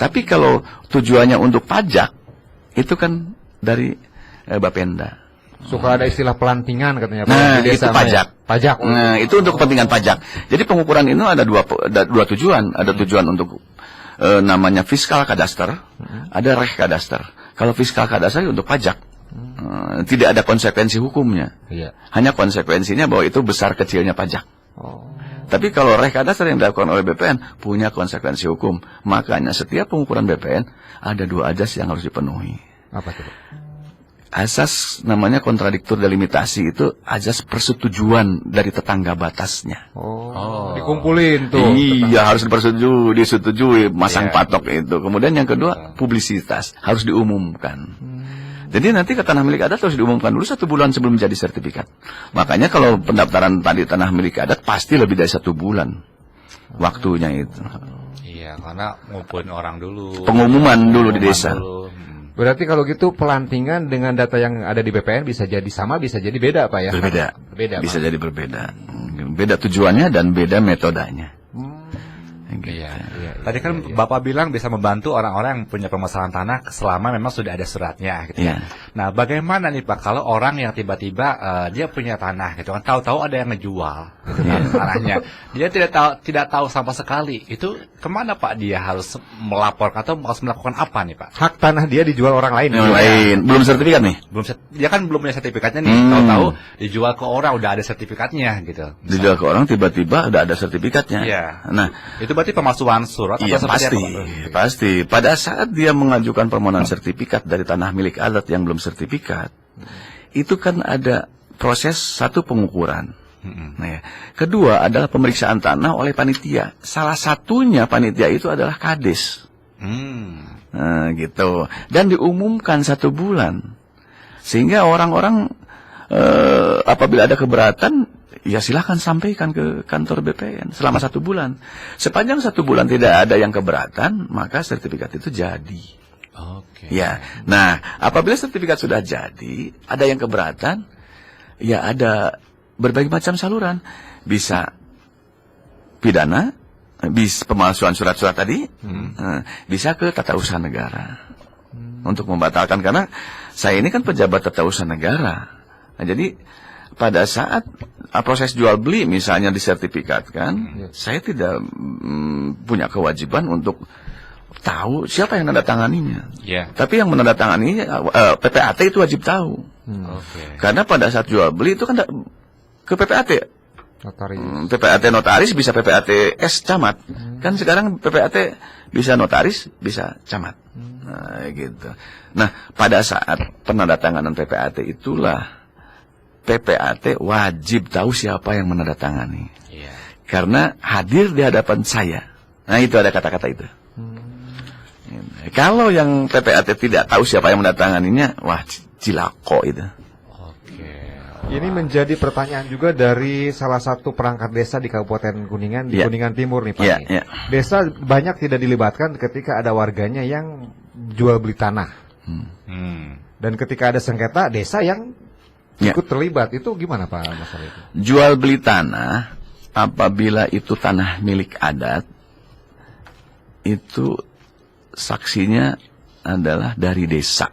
Tapi kalau tujuannya untuk pajak, itu kan dari Bapenda. Suka ada istilah pelantingan katanya Pak. Nah, di itu desa pajak. Pajak. Nah, itu untuk kepentingan pajak. Jadi pengukuran ini ada dua tujuan. Ada tujuan untuk namanya fiskal kadaster, ada kadaster. Kalau fiskal kadaster untuk pajak. Tidak ada konsekuensi hukumnya. Iya. Hanya konsekuensinya bahwa itu besar kecilnya pajak. Tapi kalau kadaster yang dilakukan oleh BPN punya konsekuensi hukum. Makanya setiap pengukuran BPN ada 2 azas yang harus dipenuhi. Apa itu? Asas namanya kontradiktur delimitasi itu azas persetujuan dari tetangga batasnya. Dikumpulin tuh. Iya, harus disetujui masang patok itu. Kemudian yang kedua publisitas harus diumumkan. Jadi nanti ke tanah milik adat harus diumumkan dulu 1 bulan sebelum jadi sertifikat. Makanya kalau pendaftaran tadi tanah milik adat pasti lebih dari 1 bulan waktunya itu. Iya, karena ngumpulin orang dulu. Pengumuman dulu di desa. Berarti kalau gitu pelantingan dengan data yang ada di BPN bisa jadi sama, bisa jadi beda Pak ya? Berbeda. Berbeda. Bisa Pak. jadi berbeda. Beda tujuannya dan beda metodenya. Gitu. Iya. Tadi kan Bapak bilang bisa membantu orang-orang yang punya permasalahan tanah selama memang sudah ada suratnya gitu. Iya. Nah, bagaimana nih Pak kalau orang yang tiba-tiba dia punya tanah gitu kan, tahu-tahu ada yang ngejual gitu kan tanahnya. Dia tidak tahu sama sekali. Itu kemana Pak dia harus melapor atau harus melakukan apa nih Pak? Hak tanah dia dijual orang lain. Yang lain belum sertifikat nih. Dia kan belum punya sertifikatnya nih. Tahu-tahu dijual ke orang udah ada sertifikatnya gitu. Dijual ke orang tiba-tiba udah ada sertifikatnya. Iya. Nah, itu berarti pemalsuan surat iya atau seperti pasti, apa, Pak? pasti. Pada saat dia mengajukan permohonan sertifikat dari tanah milik adat yang belum sertifikat, itu kan ada proses satu pengukuran. Nah, ya. Kedua adalah pemeriksaan tanah oleh panitia. Salah satunya panitia itu adalah kades. Nah, gitu. Dan diumumkan 1 bulan, sehingga orang-orang apabila ada keberatan, ya silahkan sampaikan ke kantor BPN selama 1 bulan. Sepanjang 1 bulan tidak ada yang keberatan, maka sertifikat itu jadi. Oke. Ya, nah apabila sertifikat sudah jadi, ada yang keberatan, ya ada berbagai macam saluran. Bisa pidana, bisa pemalsuan surat-surat tadi, bisa ke tata usaha negara untuk membatalkan, karena saya ini kan pejabat tata usaha negara. Nah, jadi pada saat proses jual beli misalnya disertifikatkan, saya tidak punya kewajiban untuk tahu siapa yang menandatanganinya. Iya. Tapi yang menandatangani PPAT itu wajib tahu. Oke. Karena pada saat jual beli itu kan ke PPAT. Notaris. PPAT notaris bisa PPAT S camat. Kan sekarang PPAT bisa notaris, bisa camat. Nah, gitu. Nah, pada saat penandatanganan PPAT itulah PPAT wajib tahu siapa yang menandatangani. Iya. Karena hadir di hadapan saya. Nah, itu ada kata-kata itu. Kalau yang PPAT tidak tahu siapa yang menandatanganinya, wah cilako itu. Oke. Ini menjadi pertanyaan juga dari salah satu perangkat desa di Kabupaten Kuningan, di Ya. Kuningan Timur nih Pak. Ya, nih. ya. Desa banyak tidak dilibatkan ketika ada warganya yang jual beli tanah. Dan ketika ada sengketa, desa yang Ya. ikut terlibat. Itu gimana Pak masalah itu? Jual beli tanah, apabila itu tanah milik adat, itu saksinya adalah dari desa.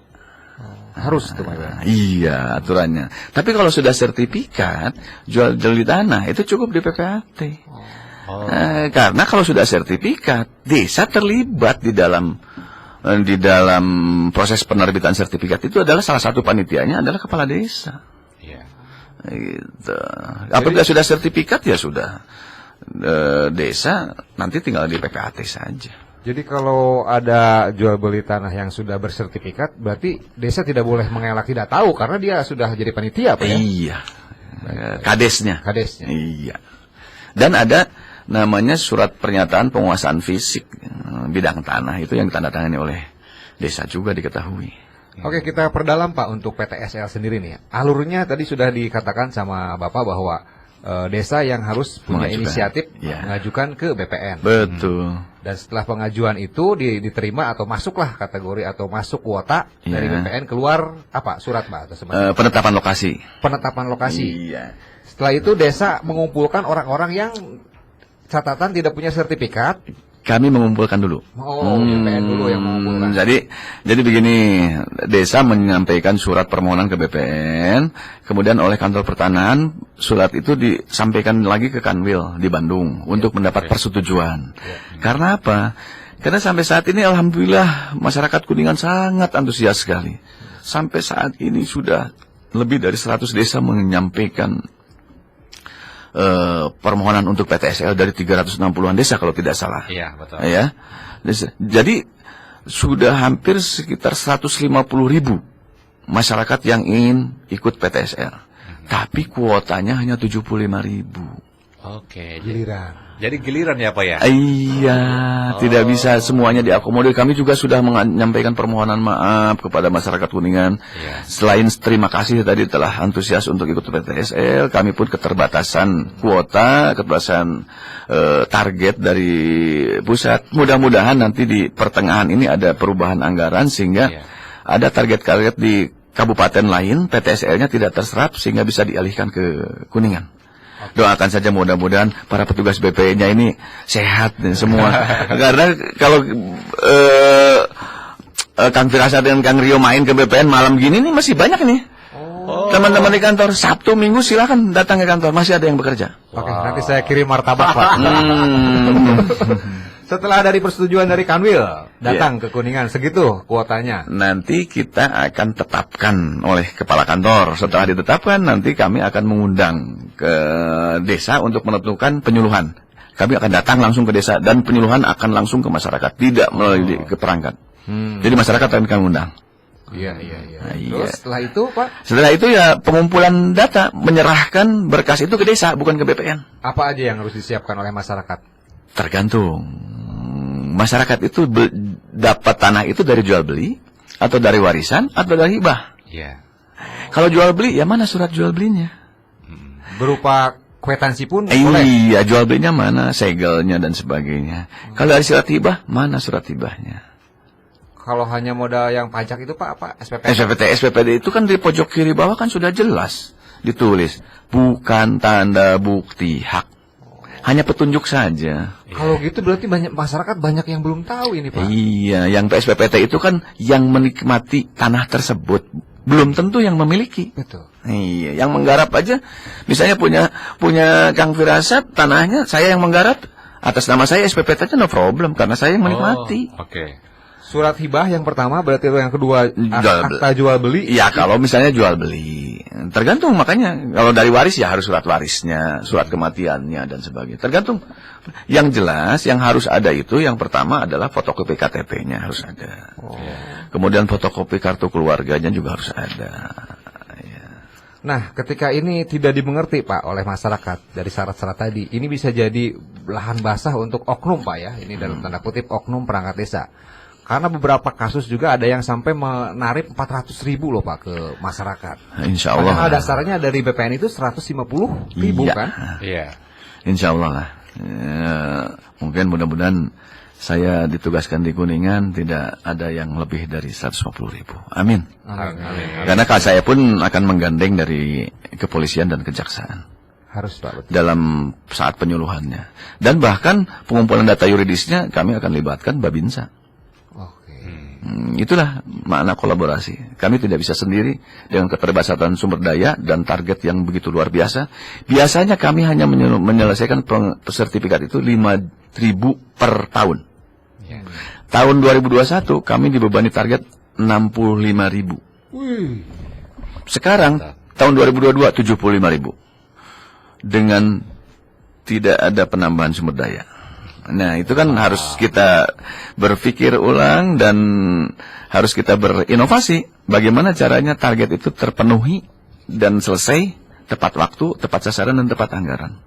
Harus itu Pak. Nah, iya aturannya. Tapi kalau sudah sertifikat jual beli tanah itu cukup di PPAT. Karena kalau sudah sertifikat, desa terlibat di dalam proses penerbitan sertifikat itu adalah salah satu panitianya adalah kepala desa. Iya. Gitu. Apabila sudah sertifikat ya sudah desa nanti tinggal di PPAT saja. Jadi kalau ada jual beli tanah yang sudah bersertifikat, berarti desa tidak boleh mengelak tidak tahu karena dia sudah jadi panitia Pak ya? Iya. Kadesnya. Kadesnya. Iya. Dan ada namanya surat pernyataan penguasaan fisik bidang tanah itu yang ditandatangani oleh desa juga diketahui. Oke, kita perdalam Pak untuk PTSL sendiri nih. Alurnya tadi sudah dikatakan sama Bapak bahwa desa yang harus punya Mengajukan. inisiatif Ya. mengajukan ke BPN. Betul. Dan setelah pengajuan itu diterima atau masuklah kategori atau masuk kuota dari Ya. BPN, keluar apa surat Pak atau semacam Penetapan lokasi. penetapan lokasi. Iya. Setelah itu desa mengumpulkan orang-orang yang catatan tidak punya sertifikat. Kami mengumpulkan dulu. Oh, BPN dulu yang mengumpulkan. Jadi begini, desa menyampaikan surat permohonan ke BPN, kemudian oleh kantor pertanahan surat itu disampaikan lagi ke Kanwil di Bandung untuk mendapat persetujuan. Karena apa? Karena sampai saat ini alhamdulillah masyarakat Kuningan sangat antusias sekali. Sampai saat ini sudah lebih dari 100 desa menyampaikan permohonan untuk PTSL dari 360-an desa kalau tidak salah. Iya, betul. Ya. Jadi sudah hampir sekitar 150.000 masyarakat yang ingin ikut PTSL. Tapi kuotanya hanya 75.000. Oke. Giliran. Jadi giliran ya Pak ya? Iya, tidak bisa semuanya diakomodir. Kami juga sudah menyampaikan permohonan maaf kepada masyarakat Kuningan. Iya. Selain terima kasih tadi telah antusias untuk ikut PTSL, kami pun keterbatasan kuota, keterbatasan target dari pusat. Mudah-mudahan nanti di pertengahan ini ada perubahan anggaran sehingga Iya. ada target-target di kabupaten lain, PTSL-nya tidak terserap sehingga bisa dialihkan ke Kuningan. Doakan saja mudah-mudahan para petugas BPN-nya ini sehat dan semua. Karena kalau Kang Firasat dan Kang Rio main ke BPN malam gini nih masih banyak nih. Teman-teman di kantor, Sabtu, Minggu silakan datang ke kantor, masih ada yang bekerja. Oke, nanti saya kirim martabak Pak. Hmm. Setelah dari persetujuan dari Kanwil datang ke Kuningan, segitu kuotanya. Nanti kita akan tetapkan oleh kepala kantor. Setelah ditetapkan, nanti kami akan mengundang ke desa untuk menentukan penyuluhan. Kami akan datang langsung ke desa dan penyuluhan akan langsung ke masyarakat, tidak melalui ke perangkat. Jadi masyarakat akan kami undang. Iya. Nah, Terus iya. setelah itu Pak, Setelah itu ya pengumpulan data, menyerahkan berkas itu ke desa, bukan ke BPN. apa aja yang harus disiapkan oleh masyarakat? Tergantung. Masyarakat itu dapat tanah itu dari jual beli, atau dari warisan, atau dari hibah. Iya. Kalau jual beli, ya mana surat jual belinya? Berupa kwitansi pun boleh. Iya, jual belinya mana, segelnya dan sebagainya. Kalau dari surat hibah, mana surat hibahnya? Kalau hanya modal yang pajak itu Pak, apa SPP? SPPD itu kan di pojok kiri bawah kan sudah jelas ditulis, bukan tanda bukti hak. Hanya petunjuk saja. Kalau gitu berarti masyarakat banyak yang belum tahu ini Pak. Iya, yang PSPPT itu kan yang menikmati tanah tersebut, belum tentu yang memiliki. Betul. Iya, yang menggarap aja, misalnya punya Kang Firasat, tanahnya saya yang menggarap, atas nama saya SPPT-nya no problem, karena saya yang menikmati. Oke. Surat hibah yang pertama, berarti yang kedua Jual akta jual beli. Iya, kalau misalnya jual beli, tergantung, makanya kalau dari waris ya harus surat warisnya, surat kematiannya dan sebagainya. Tergantung. Yang jelas yang harus ada itu yang pertama adalah fotokopi KTP-nya harus ada. Kemudian fotokopi kartu keluarganya juga harus ada. Nah, ketika ini tidak dimengerti Pak oleh masyarakat dari syarat-syarat tadi, ini bisa jadi lahan basah untuk oknum Pak ya. Ini dalam tanda kutip oknum perangkat desa. Karena beberapa kasus juga ada yang sampai menarik 400.000 loh Pak ke masyarakat. Insya Allah. Padahal dasarnya dari BPN itu 150.000 Iya. kan? Iya. Insya Allah lah. Mungkin mudah-mudahan saya ditugaskan di Kuningan tidak ada yang lebih dari 150.000. Amin. Amin. Karena saya pun akan menggandeng dari kepolisian dan kejaksaan Harus Pak, betul. dalam saat penyuluhannya. Dan bahkan pengumpulan data yuridisnya kami akan libatkan Babinsa. Oke. Itulah makna kolaborasi. Kami tidak bisa sendiri dengan keterbatasan sumber daya dan target yang begitu luar biasa. Biasanya kami hanya menyelesaikan sertifikat itu 5.000 per tahun. Iya. Tahun 2021 kami dibebani target 65.000. Wih. Sekarang tahun 2022 75.000. Dengan tidak ada penambahan sumber daya. Nah, itu kan harus kita berpikir ulang dan harus kita berinovasi. Bagaimana caranya target itu terpenuhi dan selesai tepat waktu, tepat sasaran, dan tepat anggaran.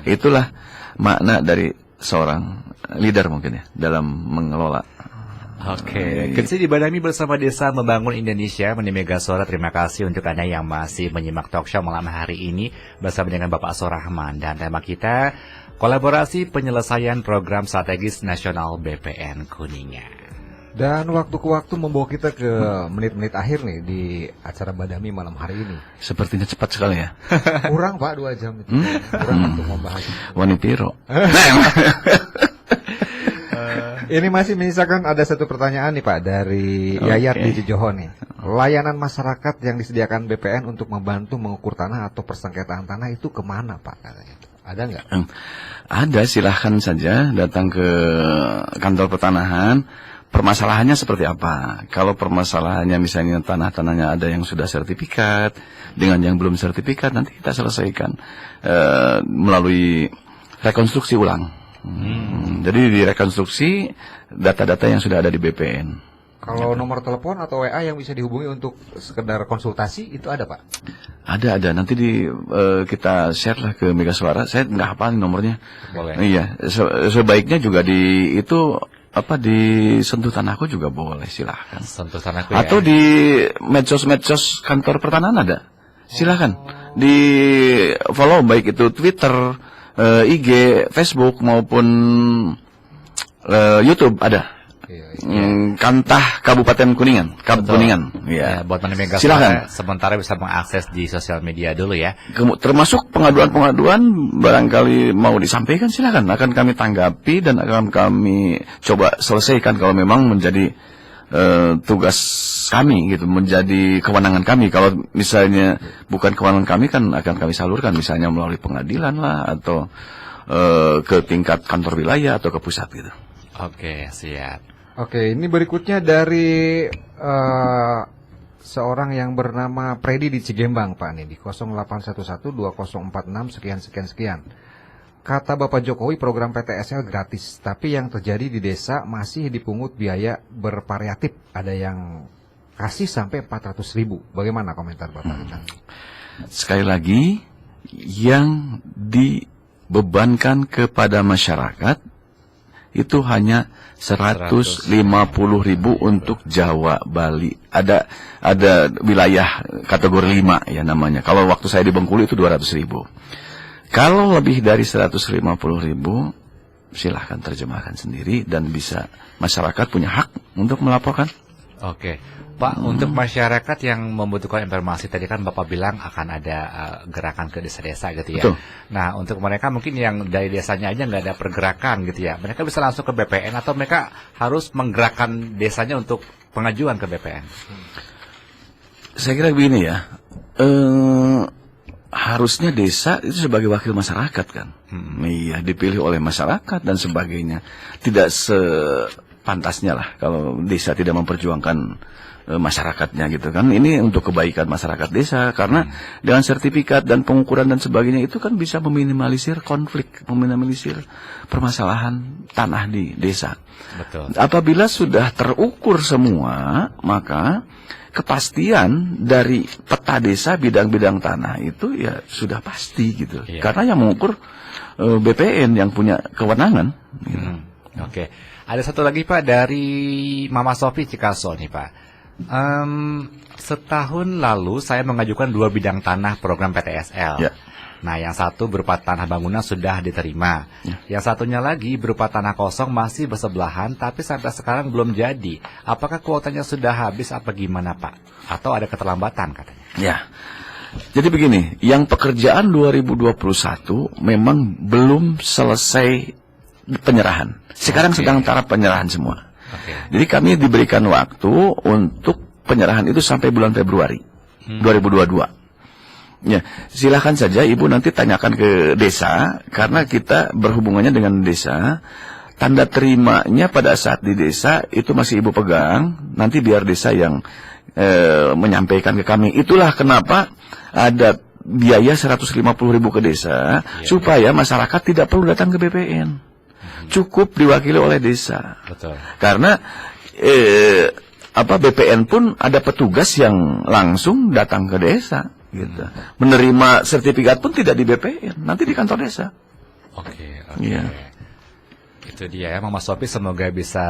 Itulah makna dari seorang leader mungkin ya dalam mengelola. Oke, Kensi di Badami bersama Desa Membangun Indonesia Meni Mega Suara. Terima kasih untuk Anda yang masih menyimak talk show malam hari ini bersama dengan Bapak Surahman. Dan tema kita, kolaborasi penyelesaian program strategis nasional BPN Kuningan. Dan waktu ke waktu membawa kita ke menit-menit akhir nih di acara Badami malam hari ini. Sepertinya cepat sekali ya. Kurang Pak 2 jam itu. Kurang untuk membahas. Wanitiro. Ini masih menyisakan ada satu pertanyaan nih Pak dari Yayat di Cijoho nih. Layanan masyarakat yang disediakan BPN untuk membantu mengukur tanah atau persengketaan tanah itu kemana Pak katanya? Ada nggak? Ada, silahkan saja datang ke kantor pertanahan. Permasalahannya seperti apa? Kalau permasalahannya misalnya tanahnya ada yang sudah sertifikat, dengan yang belum sertifikat, nanti kita selesaikan melalui rekonstruksi ulang. Jadi direkonstruksi data-data yang sudah ada di BPN. Kalau nomor telepon atau WA yang bisa dihubungi untuk sekedar konsultasi itu ada Pak? Ada. Nanti kita share lah ke Mega Suara. Saya nggak hafal nomornya. Boleh. Iya. Sebaiknya juga di Sentuh Tanahku juga boleh, silahkan. Sentuh Tanahku ya. Atau di medsos kantor pertanahan ada. Silahkan. Di follow baik itu Twitter, IG, Facebook maupun YouTube ada. Kantah Kabupaten Kuningan, Kuningan. Ya, Ya. buat Mega Silakan. sementara bisa mengakses di sosial media dulu ya. Termasuk pengaduan-pengaduan barangkali mau disampaikan, silakan, akan kami tanggapi dan akan kami coba selesaikan kalau memang menjadi tugas kami gitu, menjadi kewenangan kami. Kalau misalnya bukan kewenangan kami kan akan kami salurkan misalnya melalui pengadilan lah atau ke tingkat kantor wilayah atau ke pusat gitu. Oke, siap. Oke, ini berikutnya dari seorang yang bernama Predi di Cigembang, Pak, nih di 08112046 sekian. Kata Bapak Jokowi program PTSL gratis, tapi yang terjadi di desa masih dipungut biaya bervariatif. Ada yang kasih sampai 400.000. Bagaimana komentar Bapak? Sekali lagi, yang dibebankan kepada masyarakat itu hanya 150.000 untuk Jawa, Bali. Ada wilayah kategori 5 ya namanya. Kalau waktu saya di Bengkulu itu 200.000. Kalau lebih dari 150.000, silahkan terjemahkan sendiri dan bisa masyarakat punya hak untuk melaporkan. Oke, Pak, untuk masyarakat yang membutuhkan informasi tadi kan Bapak bilang akan ada gerakan ke desa-desa gitu ya. Betul. Nah, untuk mereka mungkin yang dari desanya aja nggak ada pergerakan gitu ya. Mereka bisa langsung ke BPN atau mereka harus menggerakkan desanya untuk pengajuan ke BPN? Saya kira begini ya. Harusnya desa itu sebagai wakil masyarakat kan. Iya, dipilih oleh masyarakat dan sebagainya. Tidak sepantasnya lah kalau desa tidak memperjuangkan masyarakatnya gitu kan. Ini untuk kebaikan masyarakat desa karena dengan sertifikat dan pengukuran dan sebagainya itu kan bisa meminimalisir konflik, meminimalisir permasalahan tanah di desa. Betul. Apabila sudah terukur semua, maka kepastian dari peta desa bidang-bidang tanah itu ya sudah pasti gitu. Iya. Karena yang mengukur BPN yang punya kewenangan. Gitu. Oke. Ada satu lagi Pak dari Mama Sofi Cikaso nih Pak. Setahun lalu saya mengajukan 2 bidang tanah program PTSL. Ya. Nah, yang satu berupa tanah bangunan sudah diterima. Yang satunya lagi berupa tanah kosong masih bersebelahan, tapi sampai sekarang belum jadi. Apakah kuotanya sudah habis apa gimana Pak? Atau ada keterlambatan katanya? Ya. Jadi begini, yang pekerjaan 2021 memang belum selesai penyerahan. Sekarang sedang taraf penyerahan semua. Jadi kami diberikan waktu untuk penyerahan itu sampai bulan Februari 2022. Ya, silahkan saja Ibu nanti tanyakan ke desa, karena kita berhubungannya dengan desa. Tanda terimanya pada saat di desa itu masih Ibu pegang, nanti biar desa yang menyampaikan ke kami. Itulah kenapa ada biaya 150.000 ke desa, supaya masyarakat tidak perlu datang ke BPN. Cukup diwakili oleh desa. Betul. Karena BPN pun ada petugas yang langsung datang ke desa. Gitu. Menerima sertifikat pun tidak di BPN, nanti di kantor desa. Oke. Iya. Itu dia ya, Mama Sofi, semoga bisa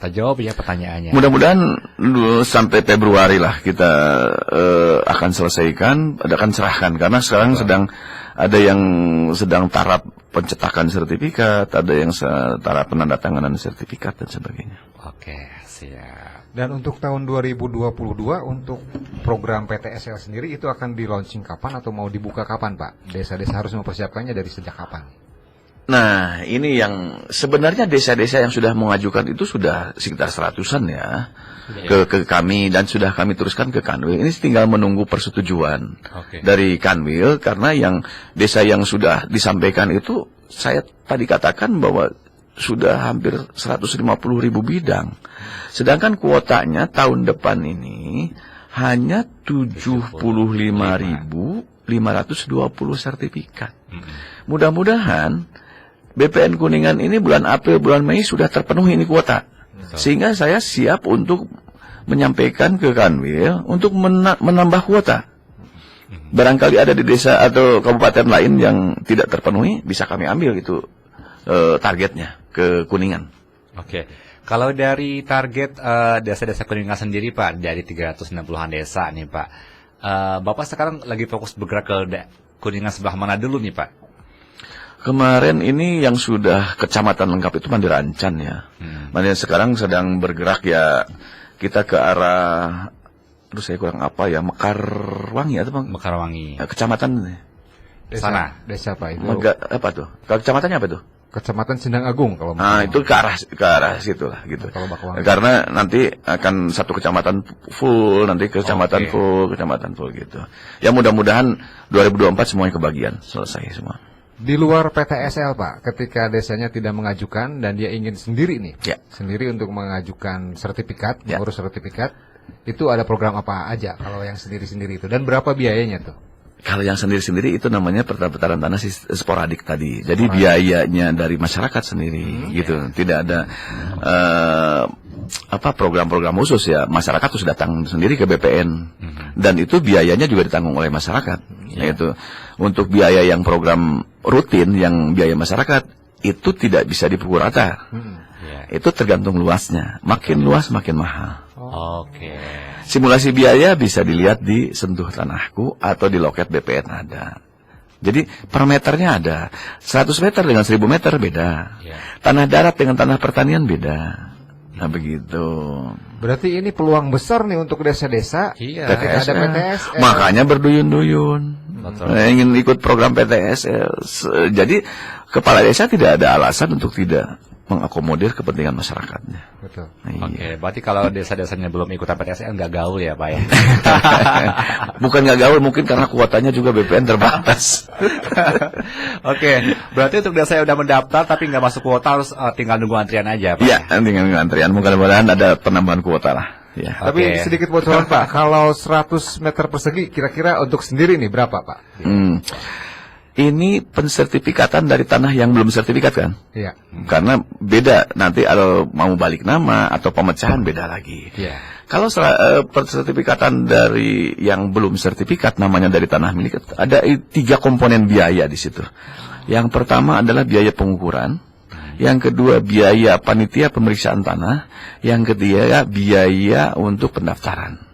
terjawab ya pertanyaannya. Mudah-mudahan sampai Februari lah kita akan selesaikan, akan serahkan. Karena sekarang ada yang sedang taraf pencetakan sertifikat, ada yang taraf penandatanganan sertifikat dan sebagainya. Oke, siap. Dan untuk tahun 2022 untuk program PTSL sendiri itu akan di launching kapan atau mau dibuka kapan Pak? Desa-desa harus mempersiapkannya dari sejak kapan? Nah, ini yang sebenarnya desa-desa yang sudah mengajukan itu sudah sekitar 100-an ya ke kami, dan sudah kami teruskan ke Kanwil. Ini tinggal menunggu persetujuan dari Kanwil, karena yang desa yang sudah disampaikan itu saya tadi katakan bahwa sudah hampir 150.000 bidang. Sedangkan kuotanya tahun depan ini hanya 75.520 sertifikat. Mudah-mudahan BPN Kuningan ini bulan April, bulan Mei sudah terpenuhi ini kuota. Sehingga saya siap untuk menyampaikan ke Kanwil untuk menambah kuota. Barangkali ada di desa atau kabupaten lain yang tidak terpenuhi, bisa kami ambil itu targetnya ke Kuningan. Oke. Kalau dari target desa-desa Kuningan sendiri Pak, dari 360-an desa nih Pak, Bapak sekarang lagi fokus bergerak ke Kuningan sebelah mana dulu nih Pak? Kemarin ini yang sudah kecamatan lengkap itu Mandirancan ya. Mandirancan sekarang sedang bergerak ya, kita ke arah, aduh saya kurang apa ya, Mekarwangi atau Bang? Mekarwangi. Kecamatan Sana. Desa apa itu? apa tuh? Kecamatannya apa tuh? Kecamatan Sindang Agung kalau Nah, itu ke arah situ lah gitu. Kalau Bakwangi. Karena nanti akan satu kecamatan full, nanti kecamatan Oke. full gitu. Ya mudah-mudahan 2024 semuanya kebagian, selesai semua. Di luar PTSL Pak, ketika desanya tidak mengajukan dan dia ingin sendiri nih, Ya. sendiri untuk mengajukan sertifikat, Ya. mengurus sertifikat, itu ada program apa aja kalau yang sendiri-sendiri itu dan berapa biayanya tuh? Kalau yang sendiri-sendiri itu namanya perputaran tanah sporadik tadi. Jadi biayanya dari masyarakat sendiri gitu. Tidak ada program-program khusus ya. Masyarakat harus datang sendiri ke BPN. Dan itu biayanya juga ditanggung oleh masyarakat. Yaitu untuk biaya yang program rutin yang biaya masyarakat itu tidak bisa dipukul rata. Itu tergantung luasnya. Makin luas makin mahal. Oke. Simulasi biaya bisa dilihat di Sentuh Tanahku atau di loket BPN ada. Jadi per meternya ada. 100 meter dengan 1000 meter beda. Tanah darat dengan tanah pertanian beda. Nah begitu. Berarti ini peluang besar nih untuk desa-desa. Iya. Ketika ada PTSL. Makanya berduyun-duyun. Ingin ikut program PTSL. Jadi kepala desa tidak ada alasan untuk tidak mengakomodir kepentingan masyarakatnya. Betul. Oke, berarti kalau desa-desanya belum ikutan PTSL nggak gaul ya Pak ya? Bukan nggak gaul, mungkin karena kuotanya juga BPN terbatas. Oke, berarti untuk desa yang udah mendaftar tapi nggak masuk kuota harus tinggal nunggu antrian aja Pak? Iya, tinggal antrian. Mudah-mudahan ada penambahan kuota lah. Ya. Tapi Oke. sedikit bocoran Pak, kalau 100 meter persegi kira-kira untuk sendiri nih berapa Pak? Ini pensertifikatan dari tanah yang belum sertifikat kan? Iya. Karena beda nanti kalau mau balik nama atau pemecahan beda lagi. Iya. Kalau pensertifikatan dari yang belum sertifikat namanya dari tanah milik, ada 3 komponen biaya di situ. Yang pertama adalah biaya pengukuran, yang kedua biaya panitia pemeriksaan tanah, yang ketiga biaya untuk pendaftaran.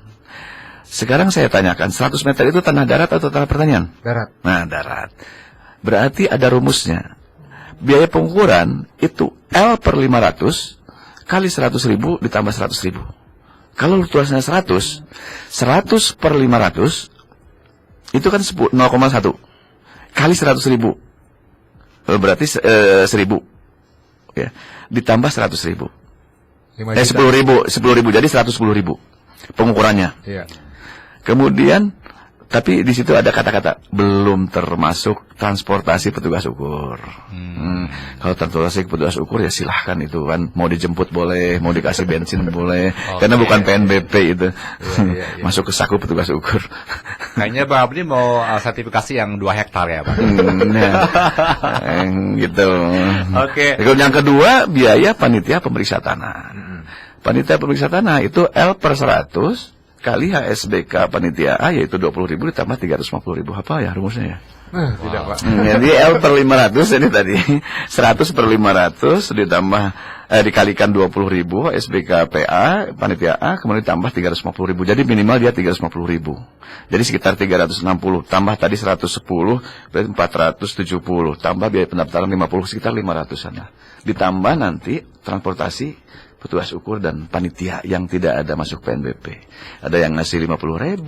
Sekarang saya tanyakan, 100 meter itu tanah darat atau tanah pertanian? Darat. Nah, darat. Berarti ada rumusnya. Biaya pengukuran itu L per 500 kali 100.000 ditambah 100.000. Kalau tulisnya 100 per 500 itu kan 0,1 kali 100.000. Berarti 1.000. Ya, ditambah 100.000. 10.000 jadi 110.000 pengukurannya. Iya. Kemudian, tapi di situ ada kata-kata belum termasuk transportasi petugas ukur. Kalau transportasi petugas ukur ya silahkan itu kan, mau dijemput boleh, mau dikasih bensin boleh, karena bukan PNBP itu. Masuk ke saku petugas ukur. Kayaknya Pak Abdi mau sertifikasi yang 2 hektar ya Pak? Gitu. Oke. Yang kedua biaya panitia pemeriksa tanah. Panitia pemeriksa tanah itu L per 100 kali HSBK panitia A yaitu 20.000 ditambah 350.000. Apa ya rumusnya ya? Tidak Pak. Jadi L per 500 ini tadi 100 per 500 ditambah dikalikan 20.000 HSBK PA panitia A kemudian ditambah 350.000. Jadi minimal dia 350.000. Jadi sekitar 360 tambah tadi 110 berarti 470 tambah biaya pendaftaran 50 sekitar 500-an lah. Ditambah nanti transportasi petugas ukur dan panitia yang tidak ada masuk PNBP. Ada yang ngasih 50.000,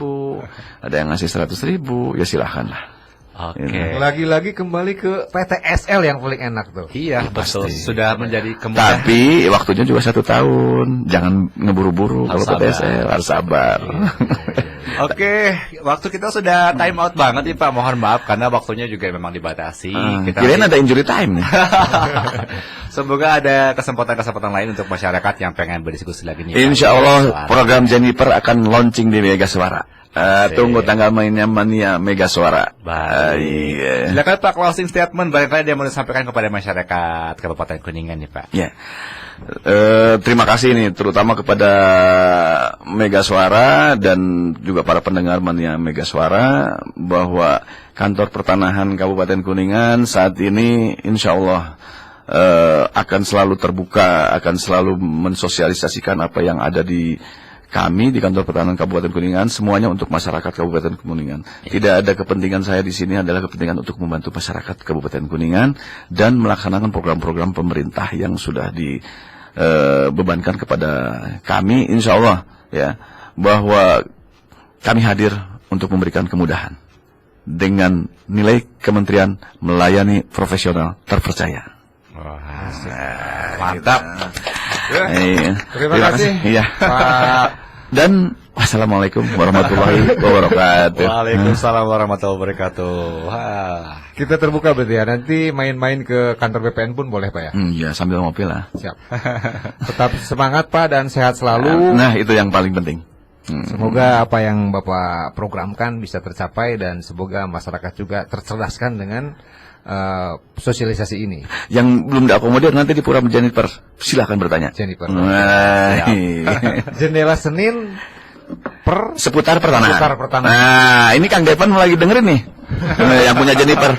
ada yang ngasih 100.000, ya silahkanlah. Oke. Lagi-lagi kembali ke PTSL yang paling enak tuh. Iya, betul. Pasti. Sudah menjadi kemudahan. Tapi waktunya juga 1 tahun. Jangan ngeburu-buru kalau Harus PTSL, harus sabar. Oke, waktu kita sudah time out banget nih Pak. Mohon maaf karena waktunya juga memang dibatasi. Kirain ada injury time nih. Semoga ada kesempatan-kesempatan lain untuk masyarakat yang pengen berdiskusi lagi nih. Pak. Insya Allah program Jennifer akan launching di Mega Suara. Tunggu tanggal mainnya Mania Mega Suara. Baik. Silakan Pak closing statement barangkali dia mau disampaikan kepada masyarakat Kabupaten Kuningan nih Pak. Ya. Terima kasih nih terutama kepada Mega Suara dan juga para pendengar Mania Mega Suara bahwa kantor pertanahan Kabupaten Kuningan saat ini insya Allah akan selalu terbuka, akan selalu mensosialisasikan apa yang ada di kami di kantor pertahanan Kabupaten Kuningan semuanya untuk masyarakat Kabupaten Kuningan. Tidak ada kepentingan saya di sini adalah kepentingan untuk membantu masyarakat Kabupaten Kuningan dan melaksanakan program-program pemerintah yang sudah dibebankan kepada kami, insya Allah ya, bahwa kami hadir untuk memberikan kemudahan dengan nilai kementerian melayani profesional terpercaya. Wah, mantap. Terima kasih, Iya. Pak. Dan wassalamualaikum warahmatullahi wabarakatuh. Waalaikumsalam warahmatullahi wabarakatuh. Wah. Kita terbuka berarti ya. Nanti main-main ke kantor BPN pun boleh Pak ya. Iya, sambil ngopi lah. Siap. Tetap semangat Pak dan sehat selalu. Nah, itu yang paling penting. Semoga apa yang Bapak programkan bisa tercapai dan semoga masyarakat juga tercerdaskan dengan sosialisasi ini. Yang belum diakomodir nanti di Pura Jennifer, silahkan bertanya. Jennifer. Nah, Jendela Senin seputar pertanahan. Seputar pertanahan. Nah, ini Kang Devan lagi dengerin nih. Yang punya Jennifer.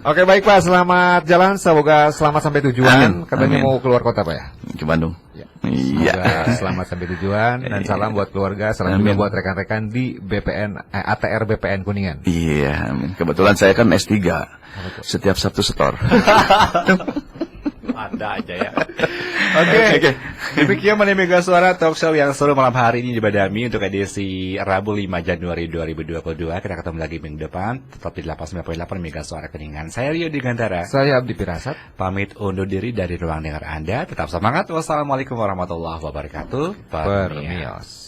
Oke baik Pak, selamat jalan, semoga selamat sampai tujuan. Amin. Katanya Amin. mau keluar kota Pak ya. Ke Bandung. Ya. Iya. Semoga selamat sampai tujuan dan salam buat keluarga, salam juga Amin. buat rekan-rekan di ATR BPN Kuningan. Iya, amin. Kebetulan saya kan S3. Setiap Sabtu setor. Ada aja ya. Oke. Demikian Mani Mega Suara Talk Show yang seru malam hari ini di Badami untuk edisi Rabu 5 Januari 2022. Kita ketemu lagi minggu depan tetap di 89.8 Mega Suara Kuningan. Saya Rio Digantara. Saya Abdi Pirasat. Pamit undur diri dari ruang dengar Anda. Tetap semangat. Wassalamualaikum warahmatullahi wabarakatuh. Permios.